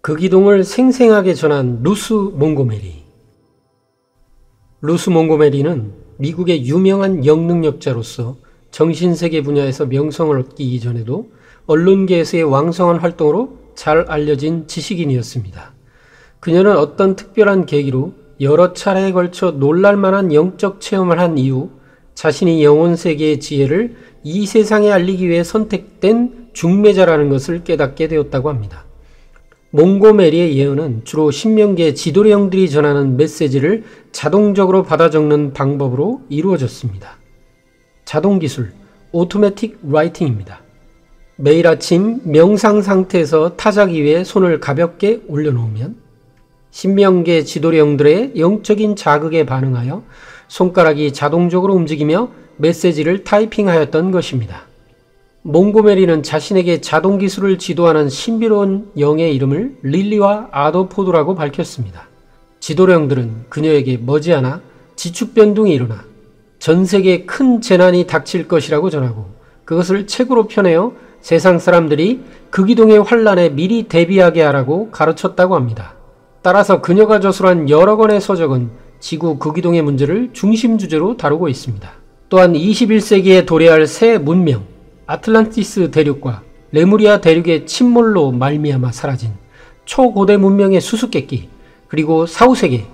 극이동을 생생하게 전한 루스 몽고메리. 루스 몽고메리는 미국의 유명한 영능력자로서 정신세계 분야에서 명성을 얻기 이전에도 언론계에서의 왕성한 활동으로 잘 알려진 지식인이었습니다. 그녀는 어떤 특별한 계기로 여러 차례에 걸쳐 놀랄만한 영적 체험을 한 이후 자신이 영혼세계의 지혜를 이 세상에 알리기 위해 선택된 중매자라는 것을 깨닫게 되었다고 합니다. 몽고메리의 예언은 주로 신명기의 지도령들이 전하는 메시지를 자동적으로 받아 적는 방법으로 이루어졌습니다. 자동기술, 오토매틱 라이팅입니다. 매일 아침 명상 상태에서 타자기 위에 손을 가볍게 올려놓으면 신명기의 지도령들의 영적인 자극에 반응하여 손가락이 자동적으로 움직이며 메시지를 타이핑하였던 것입니다. 몽고메리는 자신에게 자동기술을 지도하는 신비로운 영의 이름을 릴리와 아더포드라고 밝혔습니다. 지도령들은 그녀에게 머지않아 지축변동이 일어나 전세계에 큰 재난이 닥칠 것이라고 전하고 그것을 책으로 펴내어 세상 사람들이 극이동의 환란에 미리 대비하게 하라고 가르쳤다고 합니다. 따라서 그녀가 저술한 여러 권의 서적은 지구 극이동의 문제를 중심 주제로 다루고 있습니다. 또한 21세기에 도래할 새 문명, 아틀란티스 대륙과 레무리아 대륙의 침몰로 말미암아 사라진 초고대 문명의 수수께끼, 그리고 사후세계,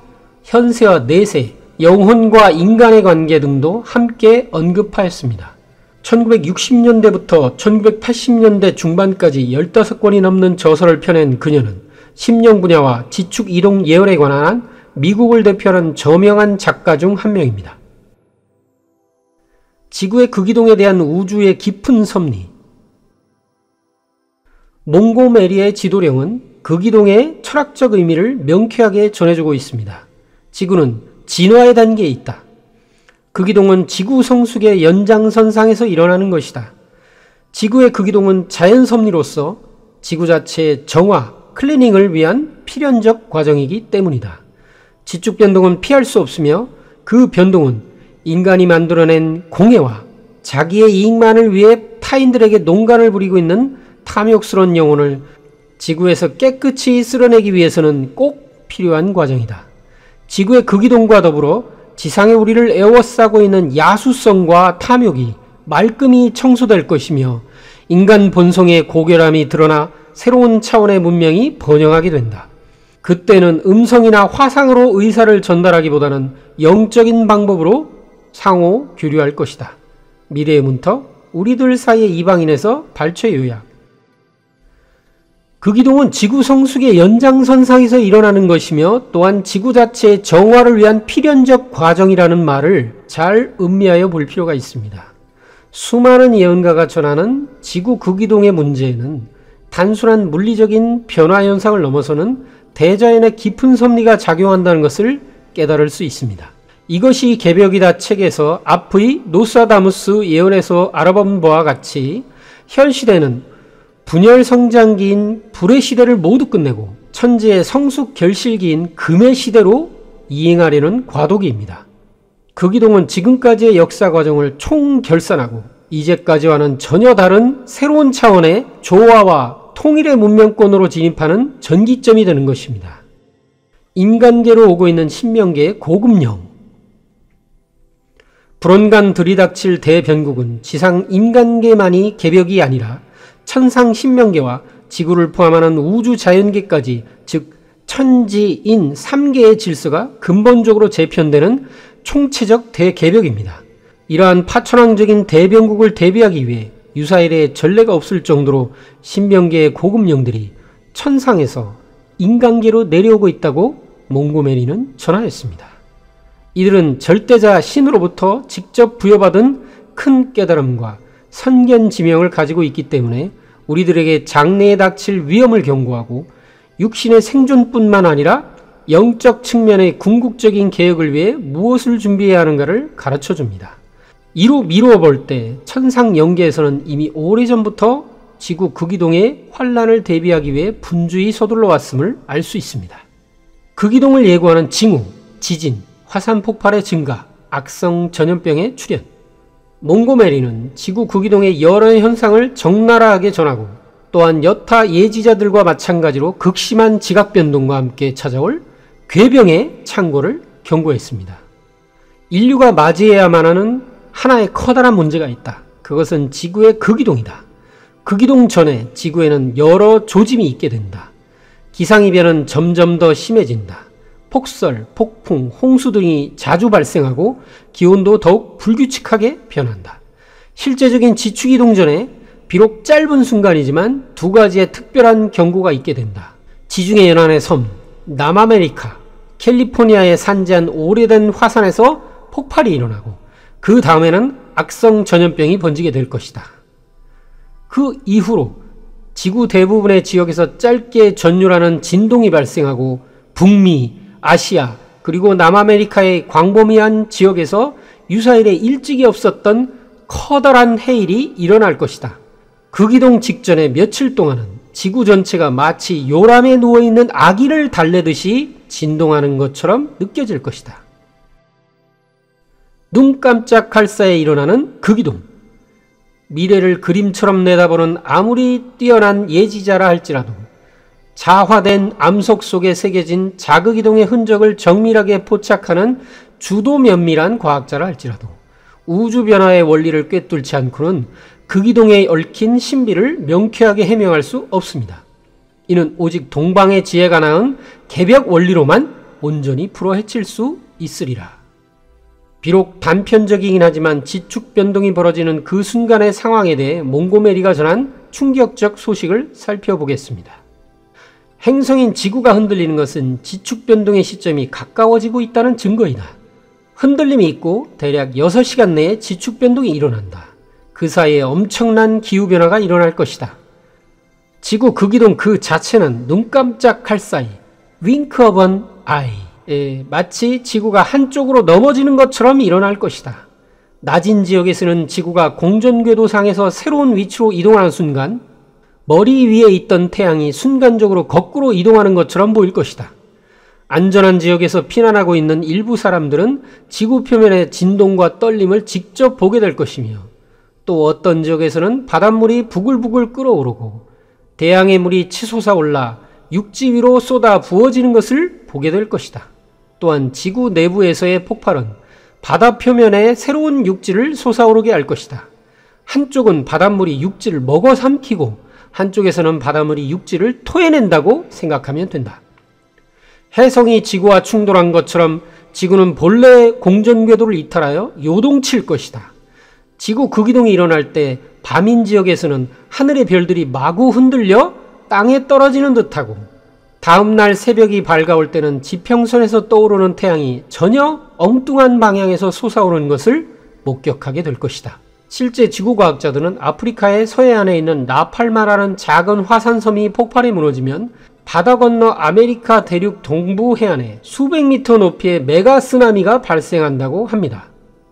현세와 내세, 영혼과 인간의 관계 등도 함께 언급하였습니다. 1960년대부터 1980년대 중반까지 15권이 넘는 저서를 펴낸 그녀는 심령 분야와 지축 이동 예언에 관한 미국을 대표하는 저명한 작가 중 한 명입니다. 지구의 극이동에 대한 우주의 깊은 섭리. 몽고메리의 지도령은 극이동의 철학적 의미를 명쾌하게 전해주고 있습니다. 지구는 진화의 단계에 있다. 극이동은 지구 성숙의 연장선상에서 일어나는 것이다. 지구의 극이동은 자연 섭리로서 지구 자체의 정화, 클리닝을 위한 필연적 과정이기 때문이다. 지축 변동은 피할 수 없으며 그 변동은 인간이 만들어낸 공해와 자기의 이익만을 위해 타인들에게 농간을 부리고 있는 탐욕스러운 영혼을 지구에서 깨끗이 쓸어내기 위해서는 꼭 필요한 과정이다. 지구의 극이동과 더불어 지상에 우리를 에워싸고 있는 야수성과 탐욕이 말끔히 청소될 것이며 인간 본성의 고결함이 드러나 새로운 차원의 문명이 번영하게 된다. 그때는 음성이나 화상으로 의사를 전달하기보다는 영적인 방법으로 상호 교류할 것이다. 미래의 문턱, 우리들 사이의 이방인에서 발췌 요약. 극이동은 지구 성숙의 연장선상에서 일어나는 것이며 또한 지구 자체의 정화를 위한 필연적 과정이라는 말을 잘 음미하여 볼 필요가 있습니다. 수많은 예언가가 전하는 지구 극이동의 문제에는 단순한 물리적인 변화 현상을 넘어서는 대자연의 깊은 섭리가 작용한다는 것을 깨달을 수 있습니다. 이것이 개벽이다 책에서 앞의 노스트라다무스 예언에서 알아본 바와 같이 현 시대는 분열 성장기인 불의 시대를 모두 끝내고 천지의 성숙 결실기인 금의 시대로 이행하려는 과도기입니다. 극이동은 지금까지의 역사 과정을 총결산하고 이제까지와는 전혀 다른 새로운 차원의 조화와 통일의 문명권으로 진입하는 전기점이 되는 것입니다. 인간계로 오고 있는 신명계의 고급령. 불언간 들이닥칠 대변국은 지상 인간계만이 개벽이 아니라 천상 신명계와 지구를 포함하는 우주 자연계까지, 즉 천지인 3개의 질서가 근본적으로 재편되는 총체적 대개벽입니다. 이러한 파천왕적인 대변국을 대비하기 위해 유사일에 전례가 없을 정도로 신명계의 고급령들이 천상에서 인간계로 내려오고 있다고 몽고메리는 전하였습니다. 이들은 절대자 신으로부터 직접 부여받은 큰 깨달음과 선견 지명을 가지고 있기 때문에 우리들에게 장래에 닥칠 위험을 경고하고 육신의 생존뿐만 아니라 영적 측면의 궁극적인 개혁을 위해 무엇을 준비해야 하는가를 가르쳐 줍니다. 이로 미루어 볼 때 천상 영계에서는 이미 오래전부터 지구 극이동의 환란을 대비하기 위해 분주히 서둘러 왔음을 알 수 있습니다. 극이동을 예고하는 징후, 지진, 화산 폭발의 증가, 악성 전염병의 출현. 몽고메리는 지구 극이동의 여러 현상을 적나라하게 전하고 또한 여타 예지자들과 마찬가지로 극심한 지각 변동과 함께 찾아올 궤병의 창고를 경고했습니다. 인류가 맞이해야만 하는 하나의 커다란 문제가 있다. 그것은 지구의 극이동이다. 극이동 전에 지구에는 여러 조짐이 있게 된다. 기상이변은 점점 더 심해진다. 폭설, 폭풍, 홍수 등이 자주 발생하고 기온도 더욱 불규칙하게 변한다. 실제적인 지축이동 전에 비록 짧은 순간이지만 두 가지의 특별한 경고가 있게 된다. 지중해 연안의 섬, 남아메리카, 캘리포니아에 산재한 오래된 화산에서 폭발이 일어나고 그 다음에는 악성 전염병이 번지게 될 것이다. 그 이후로 지구 대부분의 지역에서 짧게 전율하는 진동이 발생하고 북미, 아시아 그리고 남아메리카의 광범위한 지역에서 유사일에 일찍이 없었던 커다란 해일이 일어날 것이다. 극이동 직전에 며칠 동안은 지구 전체가 마치 요람에 누워있는 아기를 달래듯이 진동하는 것처럼 느껴질 것이다. 눈 깜짝할 사이에 일어나는 극이동. 미래를 그림처럼 내다보는 아무리 뛰어난 예지자라 할지라도 자화된 암석 속에 새겨진 자극이동의 흔적을 정밀하게 포착하는 주도 면밀한 과학자라 할지라도 우주 변화의 원리를 꿰뚫지 않고는 극이동에 얽힌 신비를 명쾌하게 해명할 수 없습니다. 이는 오직 동방의 지혜가 낳은 개벽 원리로만 온전히 풀어헤칠 수 있으리라. 비록 단편적이긴 하지만 지축 변동이 벌어지는 그 순간의 상황에 대해 몽고메리가 전한 충격적 소식을 살펴보겠습니다. 행성인 지구가 흔들리는 것은 지축 변동의 시점이 가까워지고 있다는 증거이다. 흔들림이 있고 대략 6시간 내에 지축 변동이 일어난다. 그 사이에 엄청난 기후변화가 일어날 것이다. 지구 극이동 그 자체는 눈 깜짝할 사이, wink of an eye, 마치 지구가 한쪽으로 넘어지는 것처럼 일어날 것이다. 낮은 지역에서는 지구가 공전궤도상에서 새로운 위치로 이동하는 순간 머리 위에 있던 태양이 순간적으로 거꾸로 이동하는 것처럼 보일 것이다. 안전한 지역에서 피난하고 있는 일부 사람들은 지구 표면의 진동과 떨림을 직접 보게 될 것이며 또 어떤 지역에서는 바닷물이 부글부글 끓어오르고 대양의 물이 치솟아 올라 육지 위로 쏟아 부어지는 것을 보게 될 것이다. 또한 지구 내부에서의 폭발은 바다 표면에 새로운 육지를 솟아오르게 할 것이다. 한쪽은 바닷물이 육지를 먹어 삼키고 한쪽에서는 바닷물이 육지를 토해낸다고 생각하면 된다. 해성이 지구와 충돌한 것처럼 지구는 본래 공전궤도를 이탈하여 요동칠 것이다. 지구 극이동이 일어날 때 밤인 지역에서는 하늘의 별들이 마구 흔들려 땅에 떨어지는 듯하고 다음날 새벽이 밝아올 때는 지평선에서 떠오르는 태양이 전혀 엉뚱한 방향에서 솟아오르는 것을 목격하게 될 것이다. 실제 지구과학자들은 아프리카의 서해안에 있는 라팔마라는 작은 화산섬이 폭발이 무너지면 바다 건너 아메리카 대륙 동부 해안에 수백 미터 높이의 메가 쓰나미가 발생한다고 합니다.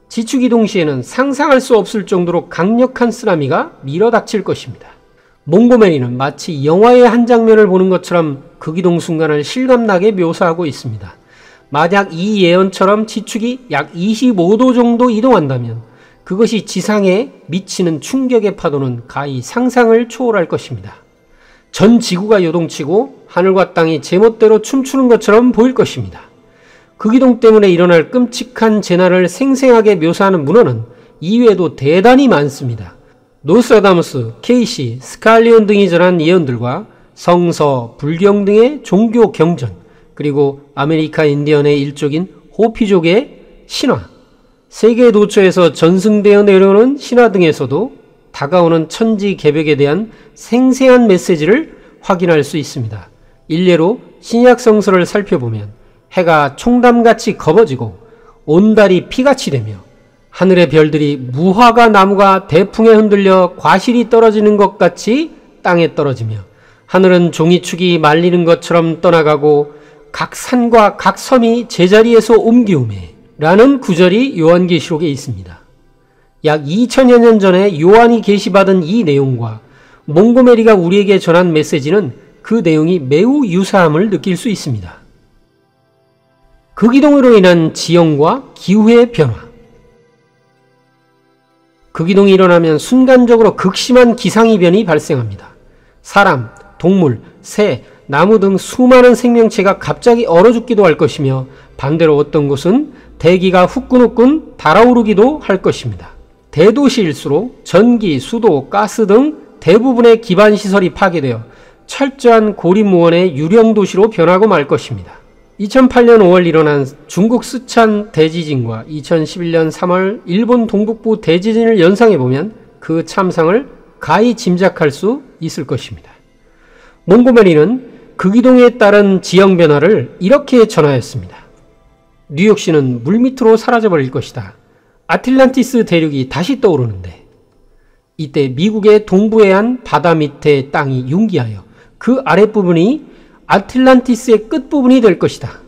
지축이동 시에는 상상할 수 없을 정도로 강력한 쓰나미가 밀어닥칠 것입니다. 몽고메리는 마치 영화의 한 장면을 보는 것처럼 극이동 순간을 실감나게 묘사하고 있습니다. 만약 이 예언처럼 지축이 약 25도 정도 이동한다면 그것이 지상에 미치는 충격의 파도는 가히 상상을 초월할 것입니다. 전 지구가 요동치고 하늘과 땅이 제멋대로 춤추는 것처럼 보일 것입니다. 극이동 때문에 일어날 끔찍한 재난을 생생하게 묘사하는 문헌은 이외에도 대단히 많습니다. 노스트라다무스, 케이시, 스칼리온 등이 전한 예언들과 성서, 불경 등의 종교 경전, 그리고 아메리카 인디언의 일족인 호피족의 신화, 세계 도처에서 전승되어 내려오는 신화 등에서도 다가오는 천지 개벽에 대한 생생한 메시지를 확인할 수 있습니다. 일례로 신약 성서를 살펴보면 해가 총담같이 검어지고 온 달이 피같이 되며 하늘의 별들이 무화과 나무가 대풍에 흔들려 과실이 떨어지는 것 같이 땅에 떨어지며 하늘은 종이축이 말리는 것처럼 떠나가고 각 산과 각 섬이 제자리에서 옮기우매 라는 구절이 요한계시록에 있습니다. 약 2000여 년 전에 요한이 계시받은 이 내용과 몽고메리가 우리에게 전한 메시지는 그 내용이 매우 유사함을 느낄 수 있습니다. 극이동으로 인한 지형과 기후의 변화. 극이동이 일어나면 순간적으로 극심한 기상이변이 발생합니다. 사람, 동물, 새, 나무 등 수많은 생명체가 갑자기 얼어 죽기도 할 것이며 반대로 어떤 곳은 대기가 후끈후끈 달아오르기도 할 것입니다. 대도시일수록 전기, 수도, 가스 등 대부분의 기반 시설이 파괴되어 철저한 고립무원의 유령 도시로 변하고 말 것입니다. 2008년 5월 일어난 중국 스촨 대지진과 2011년 3월 일본 동북부 대지진을 연상해보면 그 참상을 가히 짐작할 수 있을 것입니다. 몽고메리는 극이동에 따른 지형 변화를 이렇게 전하였습니다. 뉴욕시는 물밑으로 사라져버릴 것이다. 아틀란티스 대륙이 다시 떠오르는데 이때 미국의 동부해안 바다 밑의 땅이 융기하여 그 아랫부분이 아틀란티스의 끝부분이 될 것이다.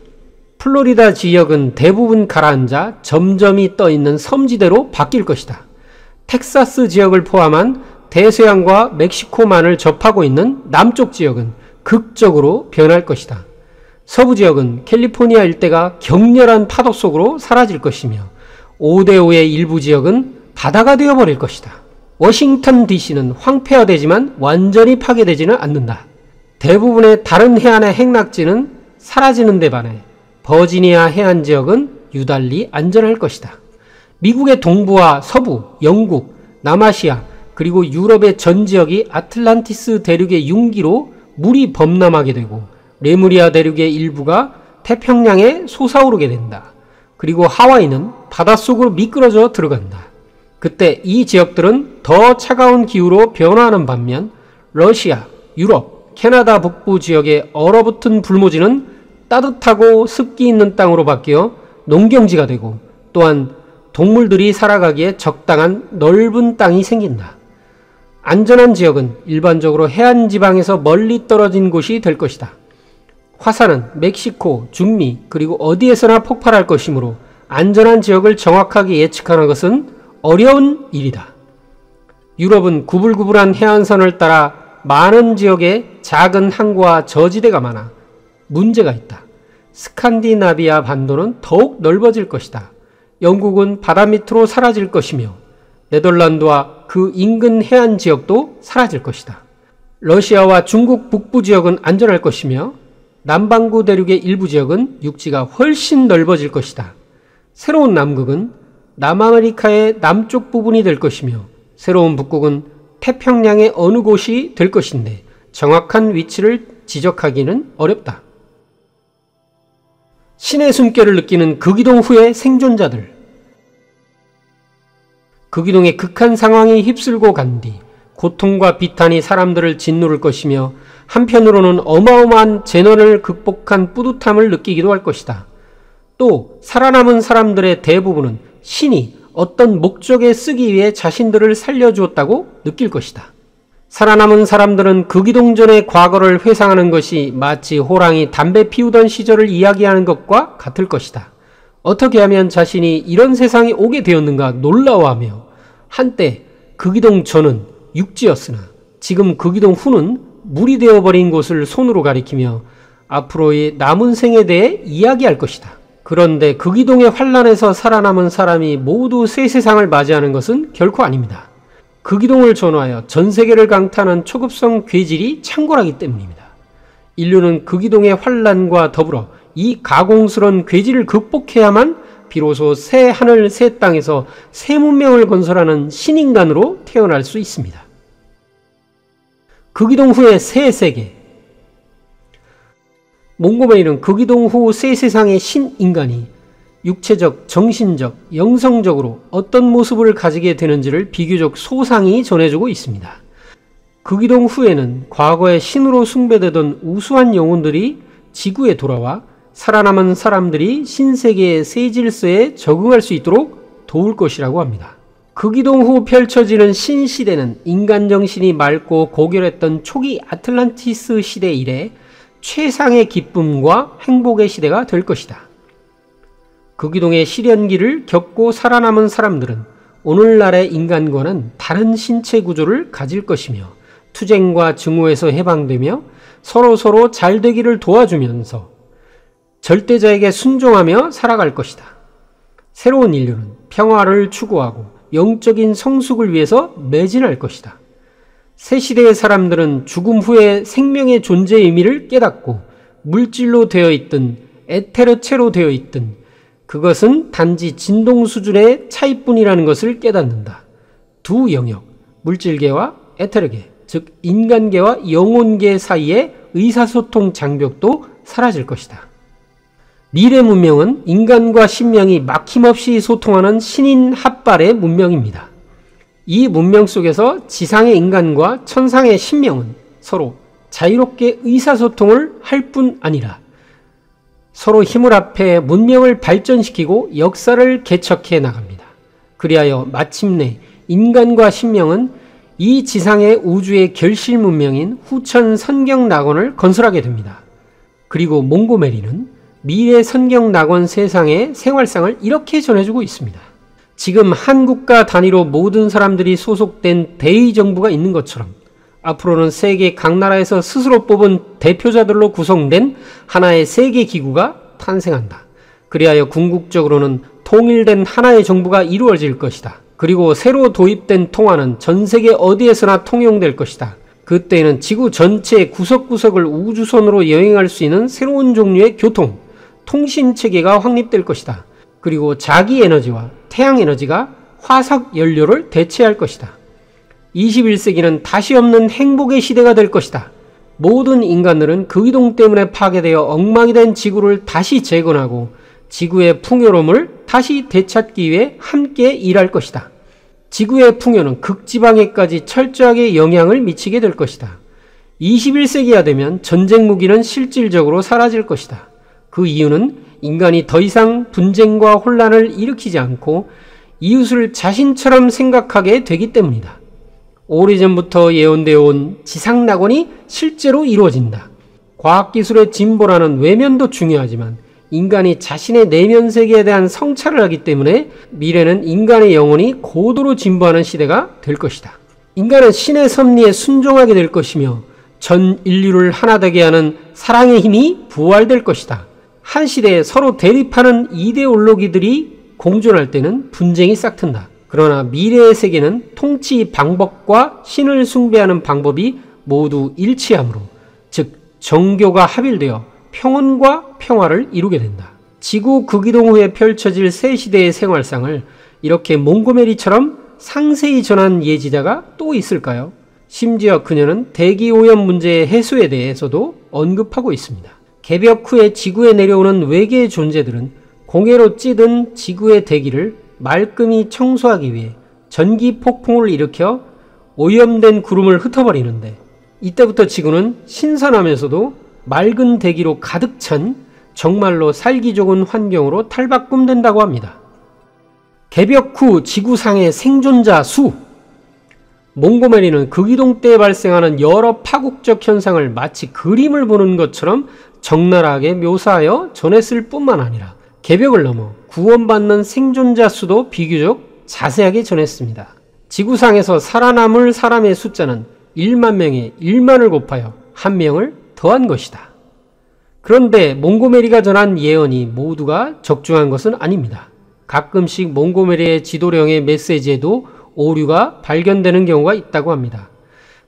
플로리다 지역은 대부분 가라앉아 점점이 떠있는 섬지대로 바뀔 것이다. 텍사스 지역을 포함한 대서양과 멕시코만을 접하고 있는 남쪽 지역은 극적으로 변할 것이다. 서부 지역은 캘리포니아 일대가 격렬한 파도 속으로 사라질 것이며 5대5의 일부 지역은 바다가 되어버릴 것이다. 워싱턴 DC는 황폐화되지만 완전히 파괴되지는 않는다. 대부분의 다른 해안의 행락지는 사라지는 데 반해 버지니아 해안 지역은 유달리 안전할 것이다. 미국의 동부와 서부, 영국, 남아시아 그리고 유럽의 전 지역이 아틀란티스 대륙의 융기로 물이 범람하게 되고 레무리아 대륙의 일부가 태평양에 솟아오르게 된다. 그리고 하와이는 바닷속으로 미끄러져 들어간다. 그때 이 지역들은 더 차가운 기후로 변화하는 반면 러시아, 유럽, 캐나다 북부 지역의 얼어붙은 불모지는 따뜻하고 습기 있는 땅으로 바뀌어 농경지가 되고 또한 동물들이 살아가기에 적당한 넓은 땅이 생긴다. 안전한 지역은 일반적으로 해안 지방에서 멀리 떨어진 곳이 될 것이다. 화산은 멕시코, 중미 그리고 어디에서나 폭발할 것이므로 안전한 지역을 정확하게 예측하는 것은 어려운 일이다. 유럽은 구불구불한 해안선을 따라 많은 지역에 작은 항구와 저지대가 많아 문제가 있다. 스칸디나비아 반도는 더욱 넓어질 것이다. 영국은 바다 밑으로 사라질 것이며 네덜란드와 그 인근 해안 지역도 사라질 것이다. 러시아와 중국 북부 지역은 안전할 것이며 남반구 대륙의 일부 지역은 육지가 훨씬 넓어질 것이다. 새로운 남극은 남아메리카의 남쪽 부분이 될 것이며 새로운 북극은 태평양의 어느 곳이 될 것인데 정확한 위치를 지적하기는 어렵다. 신의 숨결을 느끼는 극이동 후의 생존자들. 극이동의 극한 상황이 휩쓸고 간 뒤 고통과 비탄이 사람들을 짓누를 것이며 한편으로는 어마어마한 재난을 극복한 뿌듯함을 느끼기도 할 것이다. 또 살아남은 사람들의 대부분은 신이 어떤 목적에 쓰기 위해 자신들을 살려주었다고 느낄 것이다. 살아남은 사람들은 극이동 전의 과거를 회상하는 것이 마치 호랑이 담배 피우던 시절을 이야기하는 것과 같을 것이다. 어떻게 하면 자신이 이런 세상에 오게 되었는가 놀라워하며 한때 극이동 전은 육지였으나 지금 극이동 후는 물이 되어버린 곳을 손으로 가리키며 앞으로의 남은 생에 대해 이야기할 것이다. 그런데 극이동의 환란에서 살아남은 사람이 모두 새 세상을 맞이하는 것은 결코 아닙니다. 극이동을 전후하여 전 세계를 강타하는 초급성 괴질이 창궐하기 때문입니다. 인류는 극이동의 환란과 더불어 이 가공스러운 괴질을 극복해야만 비로소 새 하늘 새 땅에서 새 문명을 건설하는 신인간으로 태어날 수 있습니다. 극이동 후의 새 세계. 몽고메리는 극이동 후 새 세상의 신인간이 육체적, 정신적, 영성적으로 어떤 모습을 가지게 되는지를 비교적 소상히 전해주고 있습니다. 극이동 후에는 과거에 신으로 숭배되던 우수한 영혼들이 지구에 돌아와 살아남은 사람들이 신세계의 새 질서에 적응할 수 있도록 도울 것이라고 합니다. 극이동 후 펼쳐지는 신시대는 인간 정신이 맑고 고결했던 초기 아틀란티스 시대 이래 최상의 기쁨과 행복의 시대가 될 것이다. 극이동의 시련기를 겪고 살아남은 사람들은 오늘날의 인간과는 다른 신체 구조를 가질 것이며 투쟁과 증오에서 해방되며 서로 잘 되기를 도와주면서 절대자에게 순종하며 살아갈 것이다. 새로운 인류는 평화를 추구하고 영적인 성숙을 위해서 매진할 것이다. 새 시대의 사람들은 죽음 후에 생명의 존재의 의미를 깨닫고 물질로 되어 있든 에테르체로 되어 있든 그것은 단지 진동 수준의 차이뿐이라는 것을 깨닫는다. 두 영역, 물질계와 에테르계, 즉 인간계와 영혼계 사이의 의사소통 장벽도 사라질 것이다. 미래 문명은 인간과 신명이 막힘없이 소통하는 신인 합발의 문명입니다. 이 문명 속에서 지상의 인간과 천상의 신명은 서로 자유롭게 의사소통을 할 뿐 아니라 서로 힘을 합해 문명을 발전시키고 역사를 개척해 나갑니다. 그리하여 마침내 인간과 신명은 이 지상의 우주의 결실 문명인 후천 선경 낙원을 건설하게 됩니다. 그리고 몽고메리는 미래 선경 낙원 세상의 생활상을 이렇게 전해주고 있습니다. 지금 한 국가 단위로 모든 사람들이 소속된 대의정부가 있는 것처럼 앞으로는 세계 각 나라에서 스스로 뽑은 대표자들로 구성된 하나의 세계기구가 탄생한다. 그리하여 궁극적으로는 통일된 하나의 정부가 이루어질 것이다. 그리고 새로 도입된 통화는 전 세계 어디에서나 통용될 것이다. 그때에는 지구 전체의 구석구석을 우주선으로 여행할 수 있는 새로운 종류의 교통, 통신체계가 확립될 것이다. 그리고 자기에너지와 태양에너지가 화석 연료를 대체할 것이다. 21세기는 다시 없는 행복의 시대가 될 것이다. 모든 인간들은 극이동 때문에 파괴되어 엉망이 된 지구를 다시 재건하고 지구의 풍요로움을 다시 되찾기 위해 함께 일할 것이다. 지구의 풍요는 극지방에까지 철저하게 영향을 미치게 될 것이다. 21세기가 되면 전쟁 무기는 실질적으로 사라질 것이다. 그 이유는 인간이 더 이상 분쟁과 혼란을 일으키지 않고 이웃을 자신처럼 생각하게 되기 때문이다. 오래전부터 예언되어 온 지상낙원이 실제로 이루어진다. 과학기술의 진보라는 외면도 중요하지만 인간이 자신의 내면 세계에 대한 성찰을 하기 때문에 미래는 인간의 영혼이 고도로 진보하는 시대가 될 것이다. 인간은 신의 섭리에 순종하게 될 것이며 전 인류를 하나 되게 하는 사랑의 힘이 부활될 것이다. 한 시대에 서로 대립하는 이데올로기들이 공존할 때는 분쟁이 싹튼다. 그러나 미래의 세계는 통치 방법과 신을 숭배하는 방법이 모두 일치하므로, 즉 정교가 합일되어 평온과 평화를 이루게 된다. 지구 극이동 후에 펼쳐질 새 시대의 생활상을 이렇게 몽고메리처럼 상세히 전한 예지자가 또 있을까요? 심지어 그녀는 대기오염 문제의 해소에 대해서도 언급하고 있습니다. 개벽 후에 지구에 내려오는 외계의 존재들은 공해로 찌든 지구의 대기를 말끔히 청소하기 위해 전기 폭풍을 일으켜 오염된 구름을 흩어버리는데, 이때부터 지구는 신선하면서도 맑은 대기로 가득 찬 정말로 살기 좋은 환경으로 탈바꿈된다고 합니다. 개벽 후 지구상의 생존자 수. 몽고메리는 극이동 때 발생하는 여러 파국적 현상을 마치 그림을 보는 것처럼 적나라하게 묘사하여 전했을 뿐만 아니라 개벽을 넘어 구원받는 생존자 수도 비교적 자세하게 전했습니다. 지구상에서 살아남을 사람의 숫자는 1만 명에 1만을 곱하여 1명을 더한 것이다. 그런데 몽고메리가 전한 예언이 모두가 적중한 것은 아닙니다. 가끔씩 몽고메리의 지도령의 메시지에도 오류가 발견되는 경우가 있다고 합니다.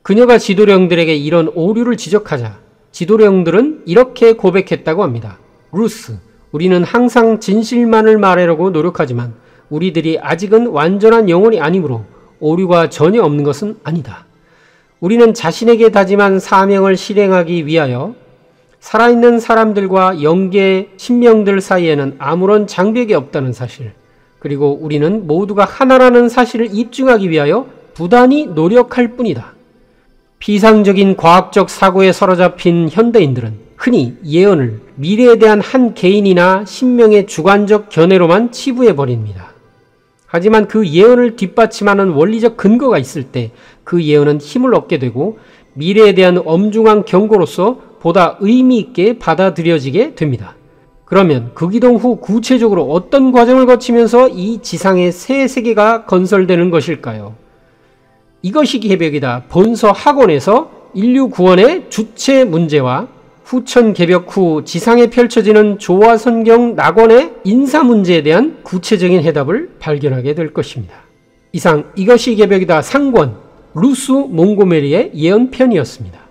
그녀가 지도령들에게 이런 오류를 지적하자 지도령들은 이렇게 고백했다고 합니다. 루스, 우리는 항상 진실만을 말하려고 노력하지만 우리들이 아직은 완전한 영혼이 아니므로 오류가 전혀 없는 것은 아니다. 우리는 자신에게 다짐한 사명을 실행하기 위하여 살아있는 사람들과 영계 신명들 사이에는 아무런 장벽이 없다는 사실, 그리고 우리는 모두가 하나라는 사실을 입증하기 위하여 부단히 노력할 뿐이다. 비상적인 과학적 사고에 사로잡힌 현대인들은 흔히 예언을 미래에 대한 한 개인이나 신명의 주관적 견해로만 치부해버립니다. 하지만 그 예언을 뒷받침하는 원리적 근거가 있을 때 그 예언은 힘을 얻게 되고 미래에 대한 엄중한 경고로서 보다 의미 있게 받아들여지게 됩니다. 그러면 극이동 후 구체적으로 어떤 과정을 거치면서 이 지상의 새 세계가 건설되는 것일까요? 이것이 개벽이다. 본서 학원에서 인류 구원의 주체 문제와 후천 개벽 후 지상에 펼쳐지는 조화선경 낙원의 인사 문제에 대한 구체적인 해답을 발견하게 될 것입니다. 이상 이것이 개벽이다 상권 루스 몽고메리의 예언편이었습니다.